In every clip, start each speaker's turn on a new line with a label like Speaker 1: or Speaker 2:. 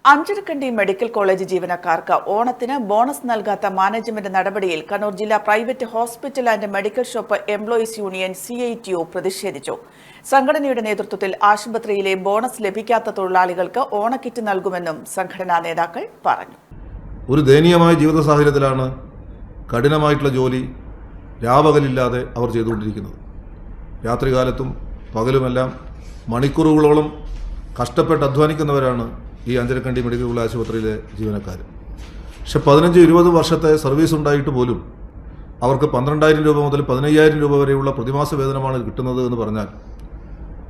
Speaker 1: Anjarakandy medical college ജീവനക്കാർക്ക് ഓണത്തിന് bonus നൽകാത്ത മാനേജ്മെന്റ് നടപടിയിൽ കണ്ണൂർ ജില്ലാ private hospital and medical shop employees union CITO പ്രതിഷേധിച്ചു. സംഘടനയുടെ നേതൃത്വത്തിൽ ആശുപത്രിയിലെ ബോണസ് ലഭിക്കാത്ത തൊഴിലാളികൾക്ക് ഓണക്കിറ്റ് നൽകുമെന്നും സംഘടനാ നേതാക്കൾ പറഞ്ഞു.
Speaker 2: ഒരു ദയനീയമായ ജീവിത സാഹചര്യത്തിലാണ് കഠിനമായിട്ടുള്ള ജോലി രാപകലില്ലാതെ അവർ ചെയ്തുകൊണ്ടിരിക്കുന്നത്. രാത്രികാലത്തും പകലുമെല്ലാം മണിക്കൂറുകളോളം കഷ്ടപ്പെട്ട് അധ്വാനിക്കുന്നവരാണ് ഈ അഞ്ചരക്കണ്ടി മെഡിക്കൽ കോളേജ് ആശുപത്രിയിലെ ജീവനക്കാർ. പക്ഷെ 15-20 വർഷത്തെ സർവീസ് ഉണ്ടായിട്ട് പോലും അവർക്ക് 12,000 രൂപ മുതൽ 15,000 രൂപ വരെയുള്ള പ്രതിമാസ വേതനമാണ് കിട്ടുന്നത് എന്ന് പറഞ്ഞാൽ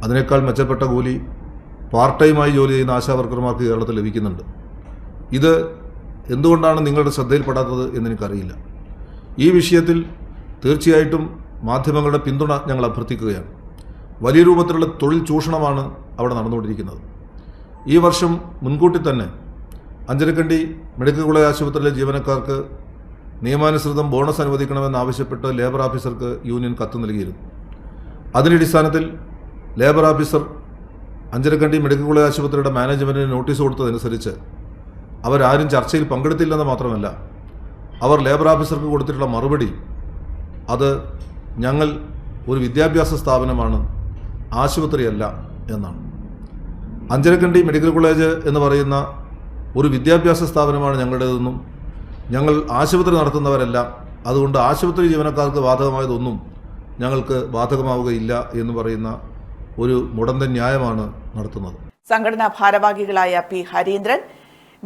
Speaker 2: അതിനേക്കാൾ മെച്ചപ്പെട്ട കൂലി പാർട്ട് ടൈമായി ജോലി ചെയ്യുന്ന ആശാവർക്കർമാർക്ക് കേരളത്തിൽ ലഭിക്കുന്നുണ്ട്. ഇത് എന്തുകൊണ്ടാണ് നിങ്ങളുടെ ശ്രദ്ധയിൽപ്പെടാത്തത് എന്നെനിക്കറിയില്ല. ഈ വിഷയത്തിൽ തീർച്ചയായിട്ടും മാധ്യമങ്ങളുടെ പിന്തുണ ഞങ്ങൾ അഭ്യർത്ഥിക്കുകയാണ്. വലിയ രൂപത്തിലുള്ള തൊഴിൽ ചൂഷണമാണ് അവിടെ നടന്നുകൊണ്ടിരിക്കുന്നത്. ഈ വർഷം മുൻകൂട്ടി തന്നെ അഞ്ചരക്കണ്ടി മെഡിക്കൽ കോളേജ് ആശുപത്രിയിലെ ജീവനക്കാർക്ക് നിയമാനുസൃതം ബോണസ് അനുവദിക്കണമെന്നാവശ്യപ്പെട്ട് ലേബർ ഓഫീസർക്ക് യൂണിയൻ കത്ത് നൽകിയിരുന്നു. അതിൻ്റെ അടിസ്ഥാനത്തിൽ labour officer Anjarakandy medical college ആശുപത്രിയുടെ മാനേജ്മെൻറ്റിന് നോട്ടീസ് കൊടുത്തതനുസരിച്ച് അവരാരും ചർച്ചയിൽ പങ്കെടുത്തില്ലെന്ന് മാത്രമല്ല, അവർ ലേബർ ഓഫീസർക്ക് കൊടുത്തിട്ടുള്ള മറുപടി അത് ഞങ്ങൾ ഒരു വിദ്യാഭ്യാസ സ്ഥാപനമാണ്, ആശുപത്രിയല്ല എന്നാണ്. അഞ്ചരക്കണ്ടി മെഡിക്കൽ കോളേജ് എന്ന് പറയുന്ന ഒരു വിദ്യാഭ്യാസ സ്ഥാപനമാണ് ഞങ്ങളുടേതെന്നും ഞങ്ങൾ ആശുപത്രി നടത്തുന്നവരല്ല, അതുകൊണ്ട് ആശുപത്രി ജീവനക്കാർക്ക് ബാധകമായതൊന്നും ഞങ്ങൾക്ക് ബാധകമാവുകയില്ല എന്ന് പറയുന്ന ഒരു മുടന്തൻ ന്യായമാണ് നടത്തുന്നത്.
Speaker 1: സംഘടനാ ഭാരവാഹികളായ P. Harindran,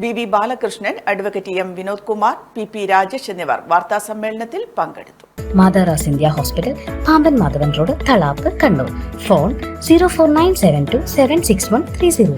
Speaker 1: BB. Balakrishnan, advocate M. Vinod Kumar, PP. Rajesh എന്നിവർ വാർത്താസമ്മേളനത്തിൽ പങ്കെടുത്തു.
Speaker 3: മാതാറാസ് India hospital, Pamban Madhavan road, Thalap, Kannur. Phone 04972 76130.